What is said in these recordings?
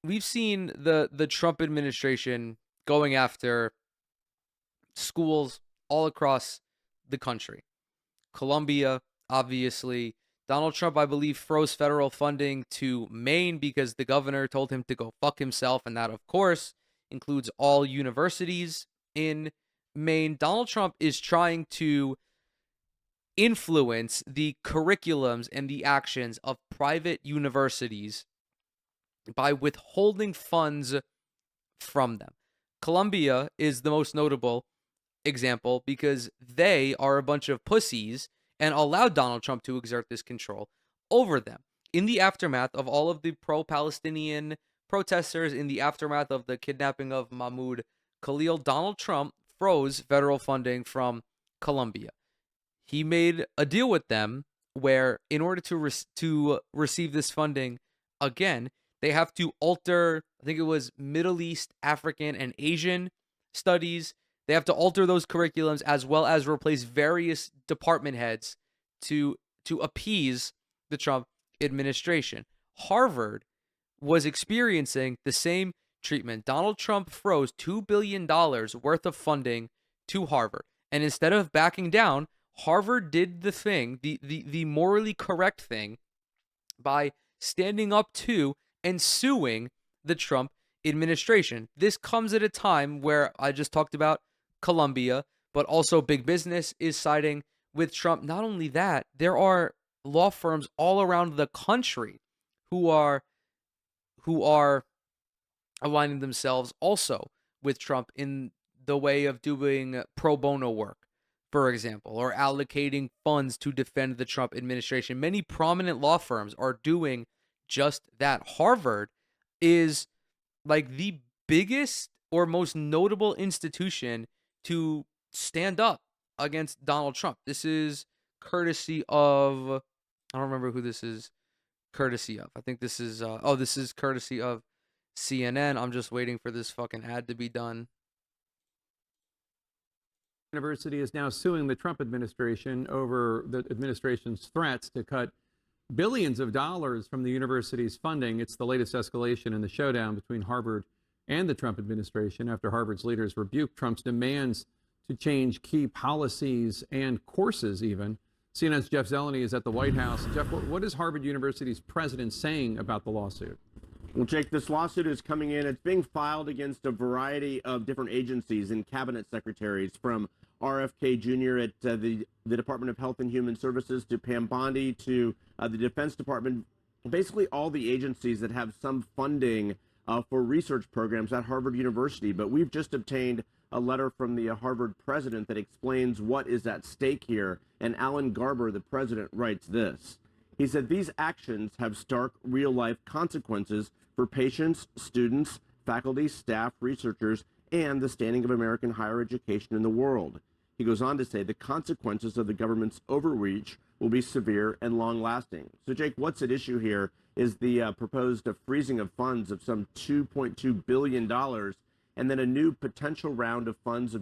we've seen the Trump administration going after schools all across the country. Columbia, obviously. Donald Trump, I believe, froze federal funding to Maine because the governor told him to go fuck himself, and that, of course, includes all universities in Maine. Donald Trump is trying to influence the curriculums and the actions of private universities by withholding funds from them. Columbia is the most notable example because they are a bunch of pussies and allowed Donald Trump to exert this control over them. In the aftermath of all of the pro Palestinian protesters, in the aftermath of the kidnapping of Mahmoud Khalil, Donald Trump froze federal funding from Columbia. He made a deal with them where, in order to receive this funding again, they have to alter, I think it was Middle East, African, and Asian studies. They have to alter those curriculums as well as replace various department heads to appease the Trump administration. Harvard was experiencing the same treatment. Donald Trump froze $2 billion worth of funding to Harvard. And instead of backing down, Harvard did the thing, the morally correct thing, by standing up to and suing the Trump administration. This comes at a time where I just talked about Columbia, but also big business is siding with Trump. Not only that, there are law firms all around the country who are aligning themselves also with Trump in the way of doing pro bono work, for example, or allocating funds to defend the Trump administration. Many prominent law firms are doing just that. Harvard is like the biggest or most notable institution to stand up against Donald Trump. This is courtesy of, I don't remember who this is courtesy of. I think this is this is courtesy of CNN. I'm just waiting for this fucking ad to be done. University is now suing the Trump administration over the administration's threats to cut billions of dollars from the university's funding. It's the latest escalation in the showdown between Harvard and the Trump administration after Harvard's leaders rebuked Trump's demands to change key policies and courses even. CNN's Jeff Zeleny is at the White House. Jeff, what is Harvard University's president saying about the lawsuit? Well, Jake, this lawsuit is coming in. It's being filed against a variety of different agencies and cabinet secretaries, from RFK Jr. at the Department of Health and Human Services to Pam Bondi to the Defense Department. Basically, all the agencies that have some funding for research programs at Harvard University. But we've just obtained a letter from the Harvard president that explains what is at stake here. And Alan Garber, the president, writes this. He said, these actions have stark real-life consequences for patients, students, faculty, staff, researchers, and the standing of American higher education in the world. He goes on to say the consequences of the government's overreach will be severe and long-lasting. So, Jake, what's at issue here is the proposed freezing of funds of some $2.2 billion, and then a new potential round of funds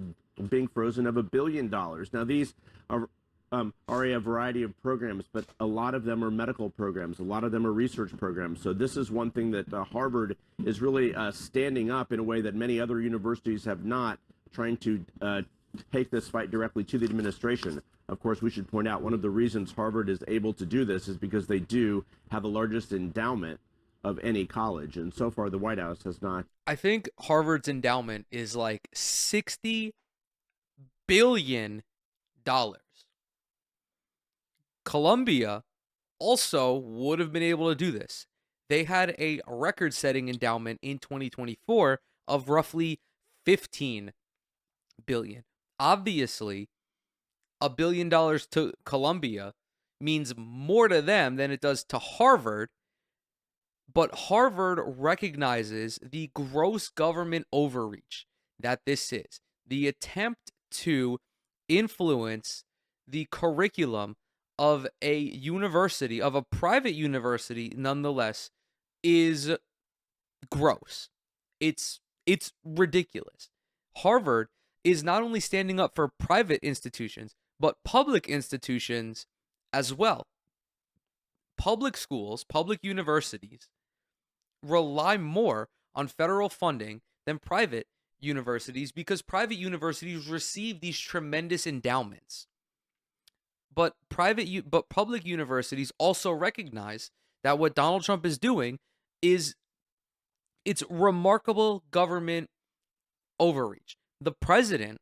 being frozen of $1 billion. Now, these are a variety of programs, but a lot of them are medical programs. A lot of them are research programs. So this is one thing that Harvard is really standing up in a way that many other universities have not, trying to take this fight directly to the administration. Of course, we should point out one of the reasons Harvard is able to do this is because they do have the largest endowment of any college. And so far, the White House has not. I think Harvard's endowment is like $60 billion. Columbia also would have been able to do this. They had a record-setting endowment in 2024 of roughly $15 billion. Obviously, $1 billion to Columbia means more to them than it does to Harvard, but Harvard recognizes the gross government overreach that this is. The attempt to influence the curriculum of a university, of a private university, nonetheless, is gross. It's ridiculous. Harvard is not only standing up for private institutions, but public institutions as well. Public schools, public universities rely more on federal funding than private universities because private universities receive these tremendous endowments. But public universities also recognize that what Donald Trump is doing is it's remarkable government overreach. The president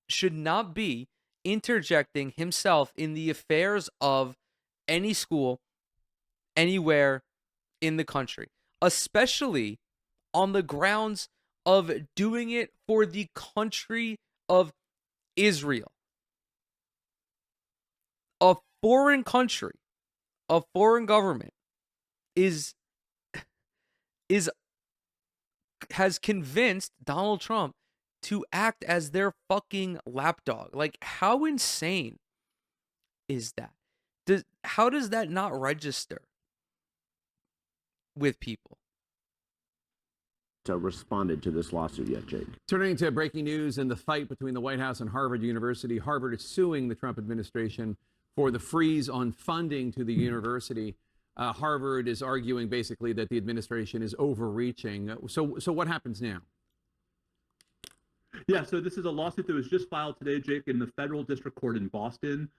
should not be interjecting himself in the affairs of any school anywhere in the country, especially on the grounds of doing it for the country of Israel. A foreign country, a foreign government is has convinced Donald Trump to act as their fucking lapdog. Like, how insane is that? How does that not register with people? Responded to this lawsuit yet, Jake? Turning to breaking news in the fight between the White House and Harvard University. Harvard is suing the Trump administration for the freeze on funding to the university. Harvard is arguing basically that the administration is overreaching. So what happens now? Yeah, so this is a lawsuit that was just filed today, Jake, in the federal district court in Boston.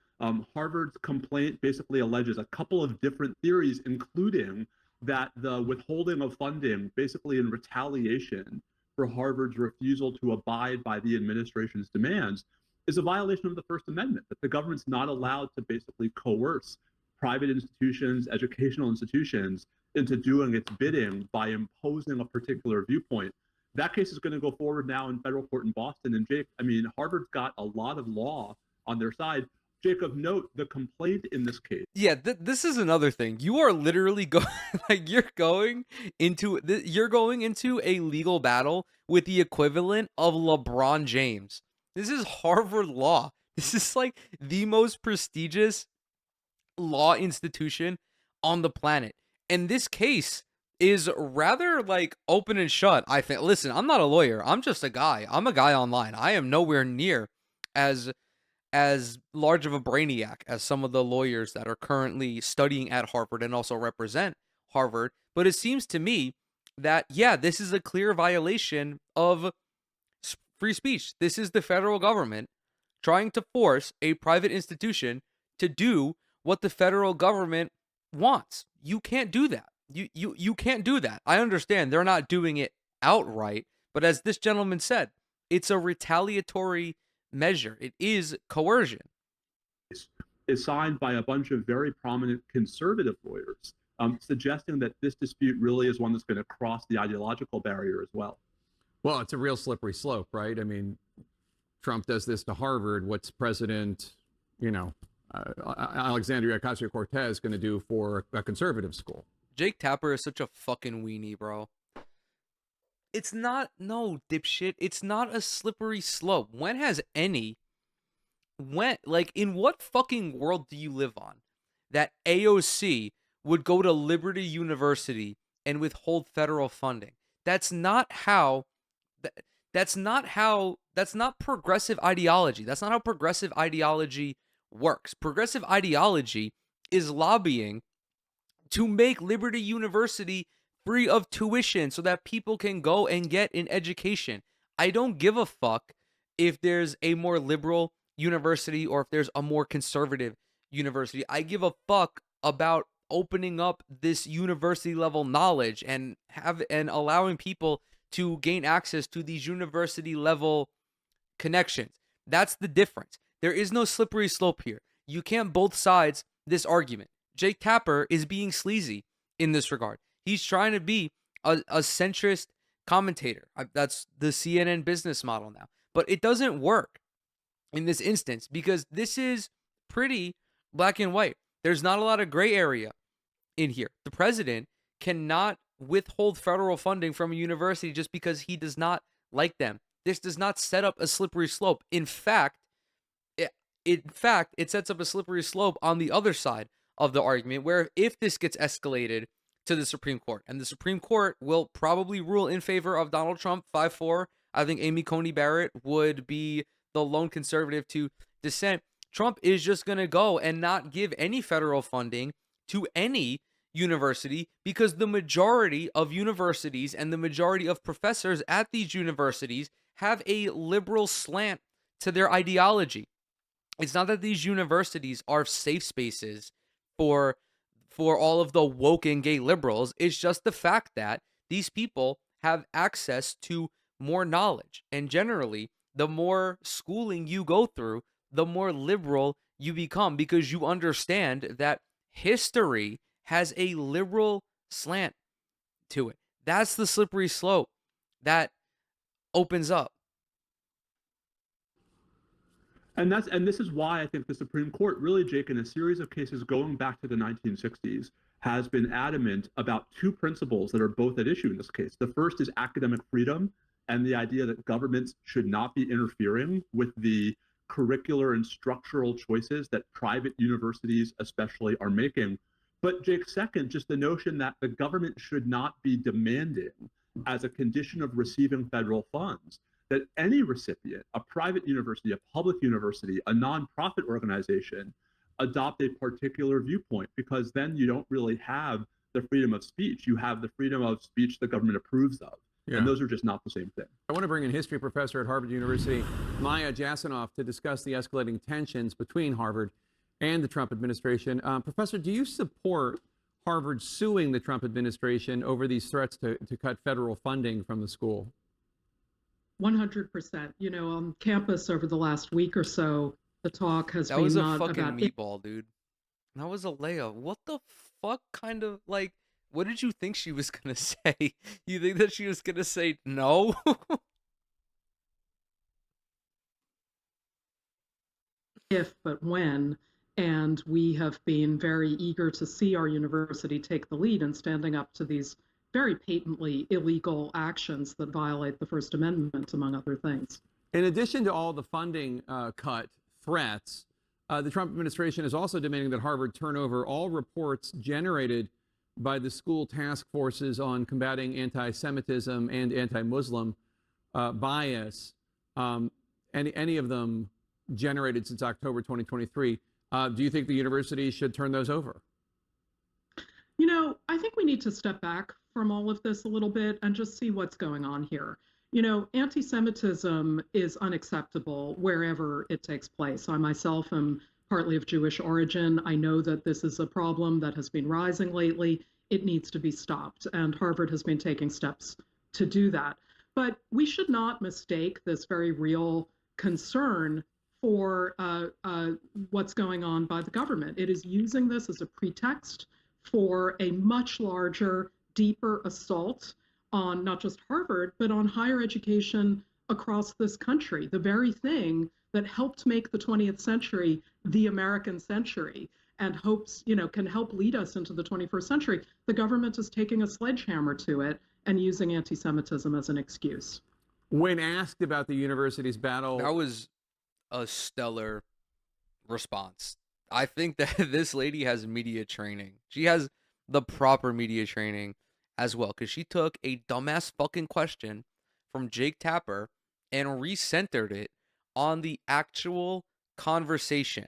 Harvard's complaint basically alleges a couple of different theories, including that the withholding of funding, basically in retaliation for Harvard's refusal to abide by the administration's demands, is a violation of the First Amendment, that the government's not allowed to basically coerce private institutions, educational institutions, into doing its bidding by imposing a particular viewpoint. That case is going to go forward now in federal court in Boston. And Jake, I mean, Harvard's got a lot of law on their side. Jake, of note, the complaint in this case. Yeah, this is another thing. You are literally going like you're going into a legal battle with the equivalent of LeBron James. This is Harvard Law. This is like the most prestigious law institution on the planet. And this case is rather like open and shut, I think. Listen, I'm not a lawyer. I'm just a guy. I'm a guy online. I am nowhere near as large of a brainiac as some of the lawyers that are currently studying at Harvard and also represent Harvard. But it seems to me that, yeah, this is a clear violation of free speech. This is the federal government trying to force a private institution to do what the federal government wants. You can't do that. You can't do that. I understand they're not doing it outright, but as this gentleman said, it's a retaliatory measure. It is coercion. Is signed by a bunch of very prominent conservative lawyers, suggesting that this dispute really is one that's going to cross the ideological barrier as well. Well, it's a real slippery slope, right? I mean, Trump does this to Harvard. What's President, Alexandria Ocasio-Cortez going to do for a conservative school? Jake Tapper is such a fucking weenie, bro. It's not, no, dipshit. It's not a slippery slope. In what fucking world do you live on that AOC would go to Liberty University and withhold federal funding? That's not progressive ideology. That's not how progressive ideology works. Progressive ideology is lobbying to make Liberty University free of tuition so that people can go and get an education. I don't give a fuck if there's a more liberal university or if there's a more conservative university. I give a fuck about opening up this university level knowledge and allowing people to gain access to these university level connections. That's the difference. There is no slippery slope here. You can't both sides this argument. Jake Tapper is being sleazy in this regard. He's trying to be a centrist commentator. That's the CNN business model now. But it doesn't work in this instance because this is pretty black and white. There's not a lot of gray area in here. The president cannot withhold federal funding from a university just because he does not like them. This does not set up a slippery slope. In fact, it sets up a slippery slope on the other side of the argument, where if this gets escalated to the Supreme Court, and the Supreme Court will probably rule in favor of Donald Trump 5-4, I think Amy Coney Barrett would be the lone conservative to dissent. Trump is just going to go and not give any federal funding to any university because the majority of universities and the majority of professors at these universities have a liberal slant to their ideology. It's not that these universities are safe spaces for all of the woke and gay liberals. It's just the fact that these people have access to more knowledge. And generally, the more schooling you go through, the more liberal you become because you understand that history has a liberal slant to it. That's the slippery slope that opens up. And this is why I think the Supreme Court really, Jake, in a series of cases going back to the 1960s, has been adamant about two principles that are both at issue in this case. The first is academic freedom and the idea that governments should not be interfering with the curricular and structural choices that private universities especially are making. But Jake, second, just the notion that the government should not be demanding as a condition of receiving federal funds that any recipient, a private university, a public university, a nonprofit organization, adopt a particular viewpoint, because then you don't really have the freedom of speech. You have the freedom of speech the government approves of. Yeah. And those are just not the same thing. I want to bring in history professor at Harvard University, Maya Jasanoff, to discuss the escalating tensions between Harvard and the Trump administration. Professor, do you support Harvard suing the Trump administration over these threats to cut federal funding from the school? 100%. You know, on campus over the last week or so, the talk has been That not was a fucking about meatball, dude. That was a layup. What the fuck kind of, like, what did you think she was gonna say? You think that she was gonna say no? if, but when. And we have been very eager to see our university take the lead in standing up to these very patently illegal actions that violate the First Amendment, among other things. In addition to all the funding cut threats, the Trump administration is also demanding that Harvard turn over all reports generated by the school task forces on combating anti-Semitism and anti-Muslim bias, any of them generated since October 2023. Do you think the university should turn those over? You know, I think we need to step back from all of this a little bit and just see what's going on here. You know, anti-Semitism is unacceptable wherever it takes place. I myself am partly of Jewish origin. I know that this is a problem that has been rising lately. It needs to be stopped, and Harvard has been taking steps to do that. But we should not mistake this very real concern for what's going on by the government. It is using this as a pretext for a much larger, deeper assault on not just Harvard, but on higher education across this country, the very thing that helped make the 20th century the American century and hopes, you know, can help lead us into the 21st century. The government is taking a sledgehammer to it and using anti-Semitism as an excuse. When asked about the university's battle... That was a stellar response. I think that this lady has media training. She has the proper media training as well, because she took a dumbass fucking question from Jake Tapper and recentered it on the actual conversation.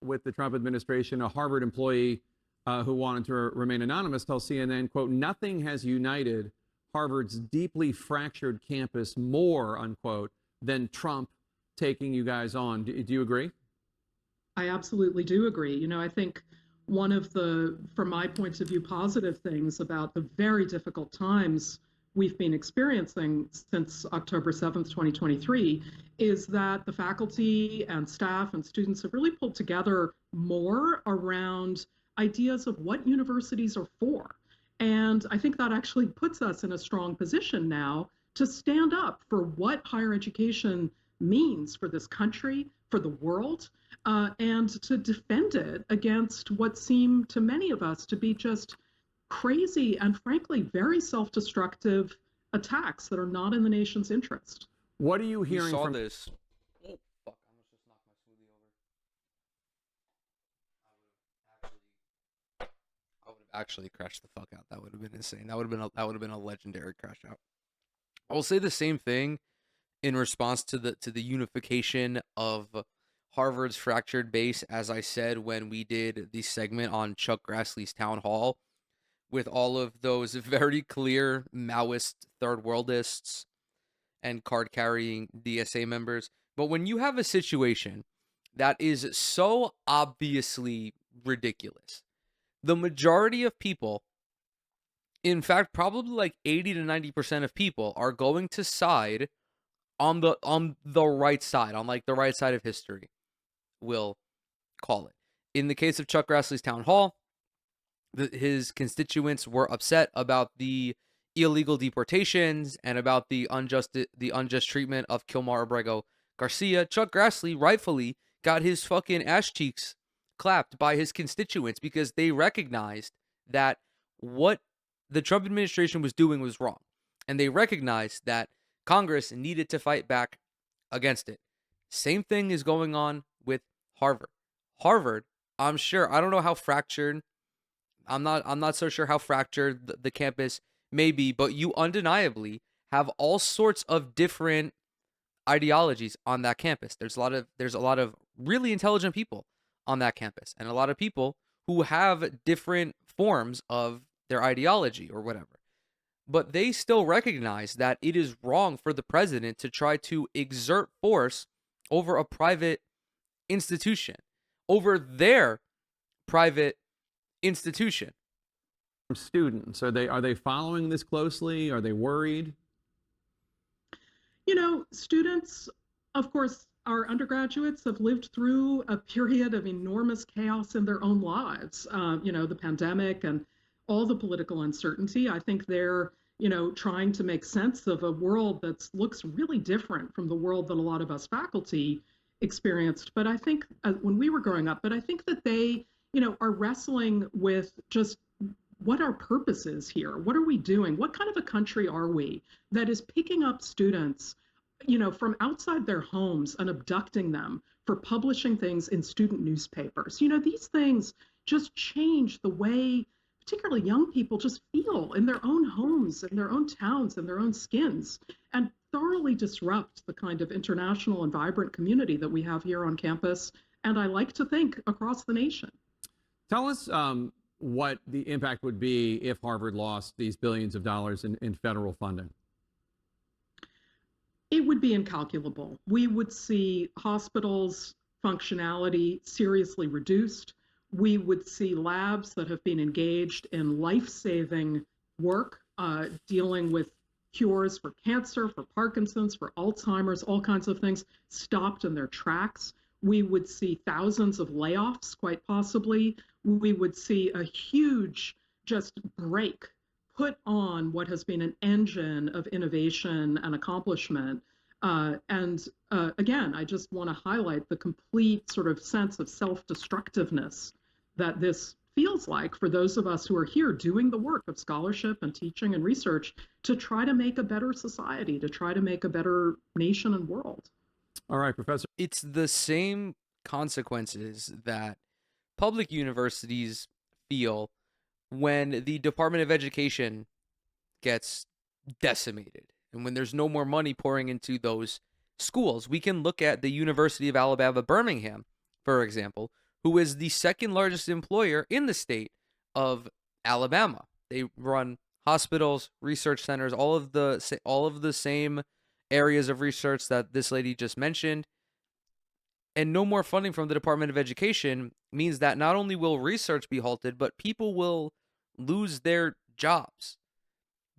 With the Trump administration, a Harvard employee who wanted to remain anonymous tells CNN, quote, "Nothing has united Harvard's deeply fractured campus more," unquote, than Trump taking you guys on. Do you agree? I absolutely do agree. You know, I think one of the, from my point of view, positive things about the very difficult times we've been experiencing since October 7th, 2023, is that the faculty and staff and students have really pulled together more around ideas of what universities are for. And I think that actually puts us in a strong position now to stand up for what higher education means for this country, for the world, and to defend it against what seem to many of us to be just crazy and frankly very self-destructive attacks that are not in the nation's interest. What are you hearing saw from this? Oh fuck! I almost just knocked my smoothie over. I would have actually crashed the fuck out. That would have been insane. That would have been a legendary crash out. I will say the same thing in response to the unification of Harvard's fractured base, as I said when we did the segment on Chuck Grassley's town hall, with all of those very clear Maoist third worldists and card carrying DSA members. But when you have a situation that is so obviously ridiculous, the majority of people, in fact, probably like 80 to 90% of people, are going to side on the right side, on like the right side of history, we'll call it. In the case of Chuck Grassley's town hall, his constituents were upset about the illegal deportations and about the unjust treatment of Kilmar Abrego Garcia. Chuck Grassley rightfully got his fucking ass cheeks clapped by his constituents because they recognized that what the Trump administration was doing was wrong. And they recognized that Congress needed to fight back against it. Same thing is going on with Harvard. Harvard, I'm sure, I don't know how fractured, I'm not so sure how fractured the campus may be, but you undeniably have all sorts of different ideologies on that campus. There's a lot of really intelligent people on that campus, and a lot of people who have different forms of their ideology or whatever. But they still recognize that it is wrong for the president to try to exert force over a private institution, over their private institution. Students, are they following this closely? Are they worried? Students, of course, our undergraduates have lived through a period of enormous chaos in their own lives. The pandemic and all the political uncertainty. I think they're, trying to make sense of a world that looks really different from the world that a lot of us faculty experienced. But I think when we were growing up, but I think that they, are wrestling with just what our purpose is here. What are we doing? What kind of a country are we that is picking up students, from outside their homes and abducting them for publishing things in student newspapers? These things just change the way particularly young people just feel in their own homes, in their own towns, in their own skins, and thoroughly disrupt the kind of international and vibrant community that we have here on campus, and I like to think across the nation. Tell us what the impact would be if Harvard lost these billions of dollars in federal funding. It would be incalculable. We would see hospitals' functionality seriously reduced. We would see labs that have been engaged in life-saving work, dealing with cures for cancer, for Parkinson's, for Alzheimer's, all kinds of things, stopped in their tracks. We would see thousands of layoffs, quite possibly. We would see a huge just break put on what has been an engine of innovation and accomplishment. Again, I just want to highlight the complete sort of sense of self-destructiveness that this feels like for those of us who are here doing the work of scholarship and teaching and research to try to make a better society, to try to make a better nation and world. All right, Professor. It's the same consequences that public universities feel when the Department of Education gets decimated and when there's no more money pouring into those schools. We can look at the University of Alabama, Birmingham, for example, who is the second largest employer in the state of Alabama. They run hospitals, research centers, all of the same areas of research that this lady just mentioned. And no more funding from the Department of Education means that not only will research be halted, but people will lose their jobs.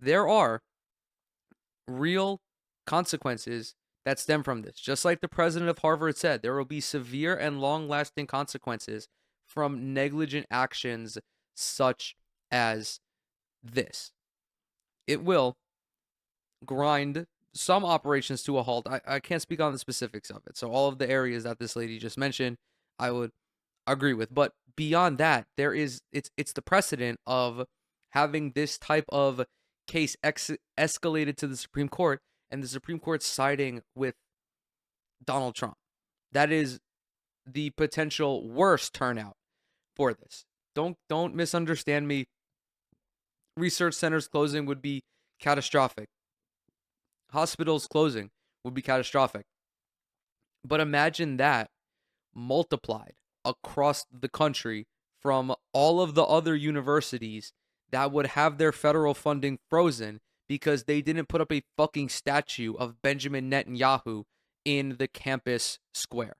There are real consequences that stem from this. Just like the president of Harvard said, there will be severe and long-lasting consequences from negligent actions such as this. It will grind some operations to a halt. I can't speak on the specifics of it. So all of the areas that this lady just mentioned, I would agree with. But beyond that, it's the precedent of having this type of case escalated to the Supreme Court, and the Supreme Court siding with Donald Trump. That is the potential worst turnout for this. Don't misunderstand me. Research centers closing would be catastrophic. Hospitals closing would be catastrophic. But imagine that multiplied across the country from all of the other universities that would have their federal funding frozen because they didn't put up a fucking statue of Benjamin Netanyahu in the campus square.